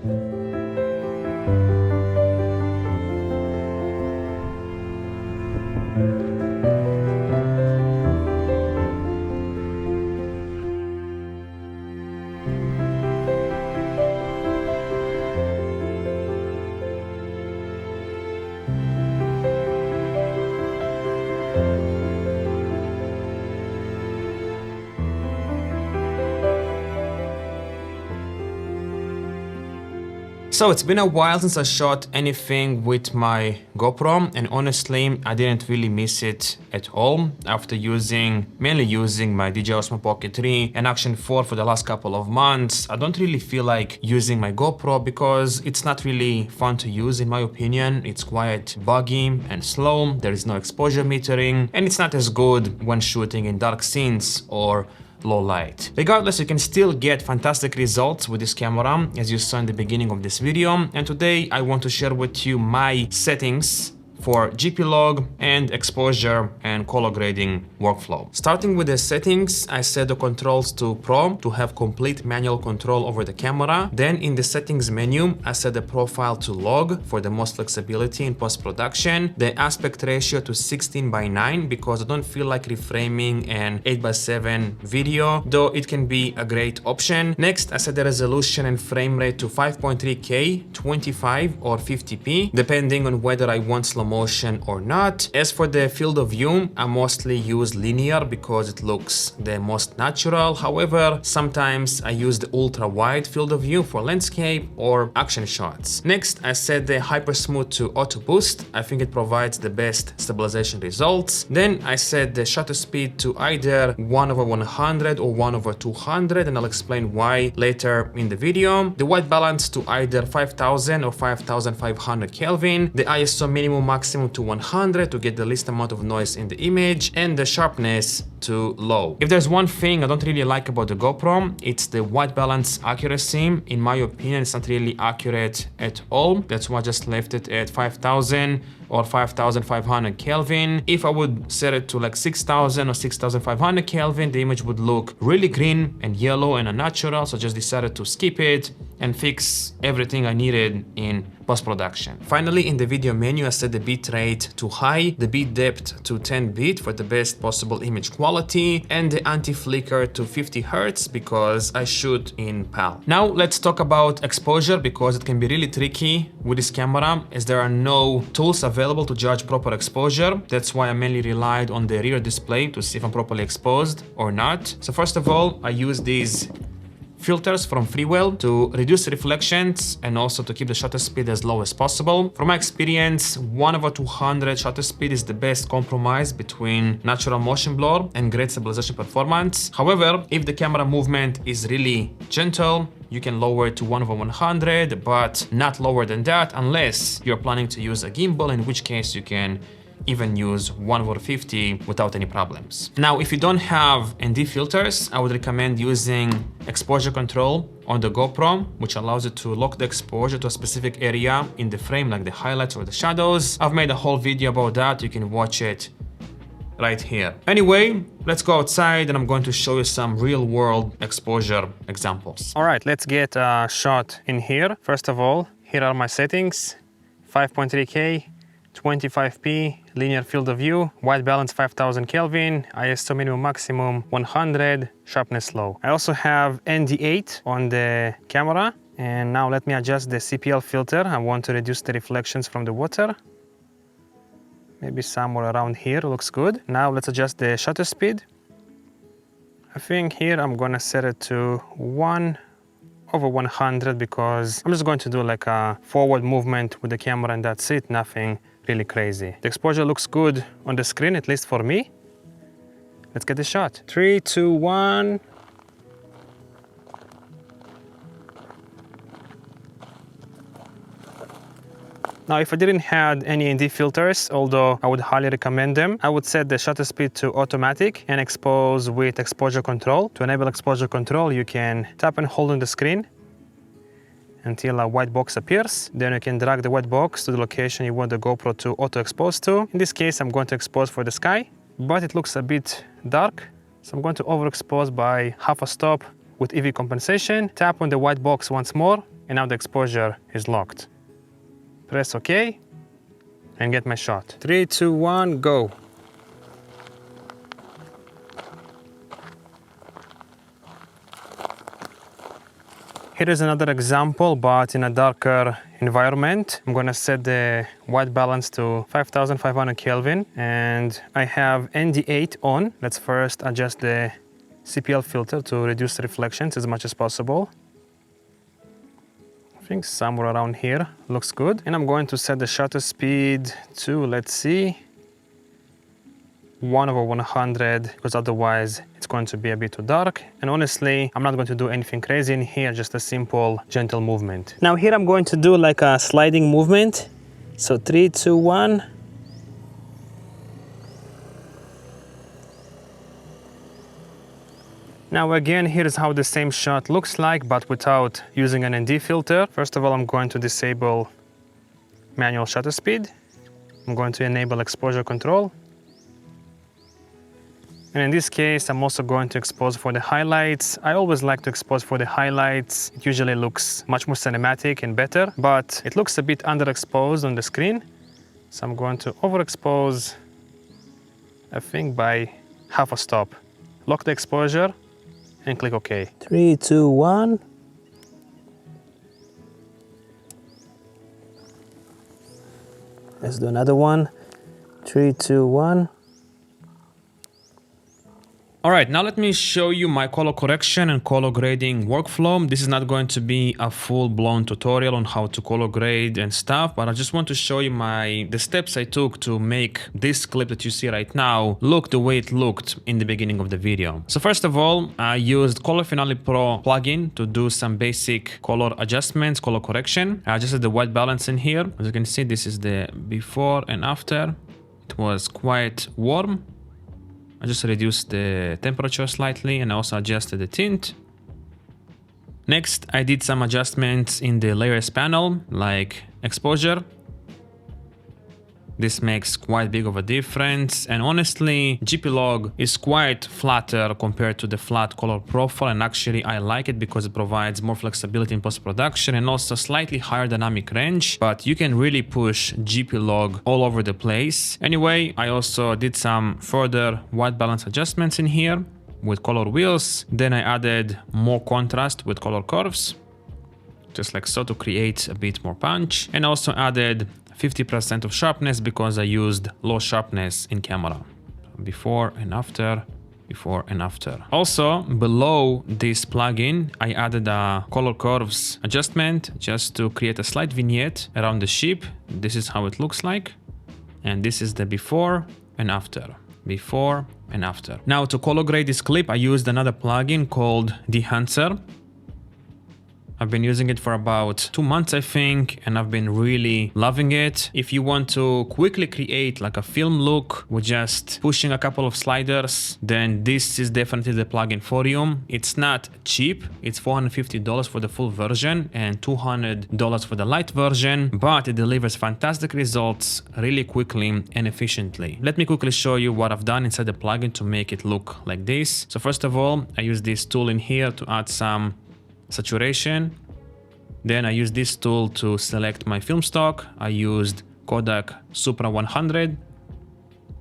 So it's been a while since I shot anything with my GoPro, and honestly I didn't really miss it at all after mainly using my DJI Osmo Pocket 3 and Action 4 for the last couple of months. I don't really feel like using my GoPro because it's not really fun to use in my opinion. It's quite buggy and slow, there is no exposure metering, and it's not as good when shooting in dark scenes or low light. Regardless, you can still get fantastic results with this camera, as you saw in the beginning of this video, and today I want to share with you my settings for GP log and exposure and color grading workflow. Starting with the settings, I set the controls to Pro to have complete manual control over the camera. Then in the settings menu, I set the profile to log for the most flexibility in post-production, the aspect ratio to 16:9 because I don't feel like reframing an 8:7 video, though it can be a great option. Next, I set the resolution and frame rate to 5.3K, 25 or 50p, depending on whether I want slow motion or not. As for the field of view, I mostly use linear because it looks the most natural. However, sometimes I use the ultra wide field of view for landscape or action shots. Next, I set the hyper smooth to auto boost. I think it provides the best stabilization results. Then I set the shutter speed to either 1/100 or 1/200, and I'll explain why later in the video. The white balance to either 5000 or 5500 Kelvin. The ISO minimum maximum to 100 to get the least amount of noise in the image, and the sharpness to low. If there's one thing I don't really like about the GoPro, it's the white balance accuracy. In my opinion, it's not really accurate at all. That's why I just left it at 5000 or 5500 Kelvin. If I would set it to like 6000 or 6500 Kelvin, the image would look really green and yellow and unnatural, so I just decided to skip it and fix everything I needed in post-production. Finally, in the video menu, I set the bit rate to high, the bit depth to 10 bit for the best possible image quality, and the anti-flicker to 50 Hz because I shoot in PAL. Now let's talk about exposure because it can be really tricky with this camera as there are no tools available to judge proper exposure. That's why I mainly relied on the rear display to see if I'm properly exposed or not. So first of all, I use these filters from Freewell to reduce reflections and also to keep the shutter speed as low as possible. From my experience, 1/200 shutter speed is the best compromise between natural motion blur and great stabilization performance. However, if the camera movement is really gentle, you can lower it to 1/100, but not lower than that unless you're planning to use a gimbal, in which case you can even use 1/50 without any problems. Now, if you don't have ND filters, I would recommend using exposure control on the GoPro, which allows you to lock the exposure to a specific area in the frame, like the highlights or the shadows. I've made a whole video about that. You can watch it right here. Anyway, let's go outside and I'm going to show you some real world exposure examples. All right, let's get a shot in here. First of all, here are my settings: 5.3K, 25p, linear field of view, white balance 5000 Kelvin, ISO minimum maximum 100, sharpness low. I also have ND8 on the camera, and now let me adjust the CPL filter. I want to reduce the reflections from the water. Maybe somewhere around here looks good. Now let's adjust the shutter speed. I think here I'm gonna set it to 1/100 because I'm just going to do like a forward movement with the camera and that's it, nothing really crazy. The exposure looks good on the screen, at least for me. Let's get the shot. 3, 2, 1. Now, if I didn't have any ND filters, although I would highly recommend them, I would set the shutter speed to automatic and expose with exposure control. To enable exposure control, you can tap and hold on the screen until a white box appears. Then you can drag the white box to the location you want the GoPro to auto expose to. In this case, I'm going to expose for the sky, but it looks a bit dark, so I'm going to overexpose by half a stop with EV compensation. Tap on the white box once more and now the exposure is locked. Press OK and get my shot. 3, 2, 1, go. Here is another example, but in a darker environment. I'm gonna set the white balance to 5500 Kelvin, and I have ND8 on. Let's first adjust the CPL filter to reduce reflections as much as possible. I think somewhere around here looks good. And I'm going to set the shutter speed to, let's see, 1/100, because otherwise it's going to be a bit too dark. And honestly, I'm not going to do anything crazy in here, just a simple, gentle movement. Now here I'm going to do like a sliding movement. So 3, 2, 1. Now again, here's how the same shot looks like, but without using an ND filter. First of all, I'm going to disable manual shutter speed. I'm going to enable exposure control. And in this case, I'm also going to expose for the highlights. I always like to expose for the highlights. It usually looks much more cinematic and better, but it looks a bit underexposed on the screen. So I'm going to overexpose, I think by half a stop. Lock the exposure and click OK. 3, 2, 1. Let's do another one. 3, 2, 1. All right, now let me show you my color correction and color grading workflow. This is not going to be a full-blown tutorial on how to color grade and stuff, but I just want to show you the steps I took to make this clip that you see right now look the way it looked in the beginning of the video. So first of all, I used Color Finale Pro plugin to do some basic color adjustments, color correction. I adjusted the white balance in here. As you can see, this is the before and after. It was quite warm. I just reduced the temperature slightly and also adjusted the tint. Next, I did some adjustments in the layers panel, like exposure. This makes quite big of a difference, and honestly, GP log is quite flatter compared to the flat color profile, and actually I like it because it provides more flexibility in post-production and also slightly higher dynamic range, but you can really push GP log all over the place. Anyway, I also did some further white balance adjustments in here with color wheels. Then I added more contrast with color curves, just like so, to create a bit more punch, and also added 50% of sharpness because I used low sharpness in camera. Before and after, before and after. Also, below this plugin, I added a color curves adjustment just to create a slight vignette around the ship. This is how it looks like. And this is the before and after. Before and after. Now, to color grade this clip, I used another plugin called Dehancer. I've been using it for about 2 months, I think, and I've been really loving it. If you want to quickly create like a film look with just pushing a couple of sliders, then this is definitely the plugin for you. It's not cheap. It's $450 for the full version and $200 for the light version, but it delivers fantastic results really quickly and efficiently. Let me quickly show you what I've done inside the plugin to make it look like this. So first of all, I use this tool in here to add some saturation. Then I use this tool to select my film stock. I used Kodak Supra 100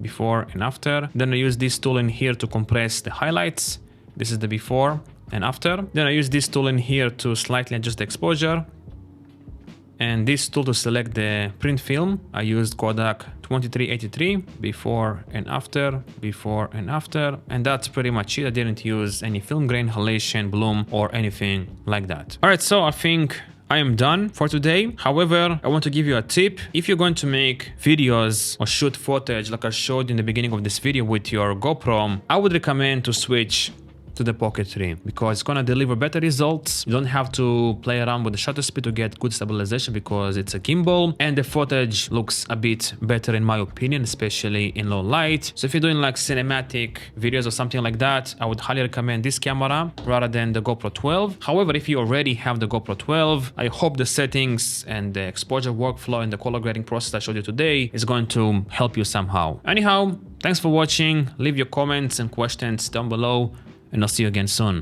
before and after. Then I use this tool in here to compress the highlights. This is the before and after. Then I use this tool in here to slightly adjust the exposure. And this tool to select the print film. I used Kodak 2383 before and after, before and after. And that's pretty much it. I didn't use any film grain, halation, bloom, or anything like that. All right, so I think I am done for today. However, I want to give you a tip. If you're going to make videos or shoot footage like I showed in the beginning of this video with your GoPro, I would recommend to switch to the Pocket 3 because it's gonna deliver better results. You don't have to play around with the shutter speed to get good stabilization because it's a gimbal, and the footage looks a bit better in my opinion, especially in low light. So if you're doing like cinematic videos or something like that, I would highly recommend this camera rather than the GoPro 12. However, if you already have the GoPro 12, I hope the settings and the exposure workflow and the color grading process I showed you today is going to help you somehow. Anyhow, thanks for watching. Leave your comments and questions down below, and I'll see you again soon.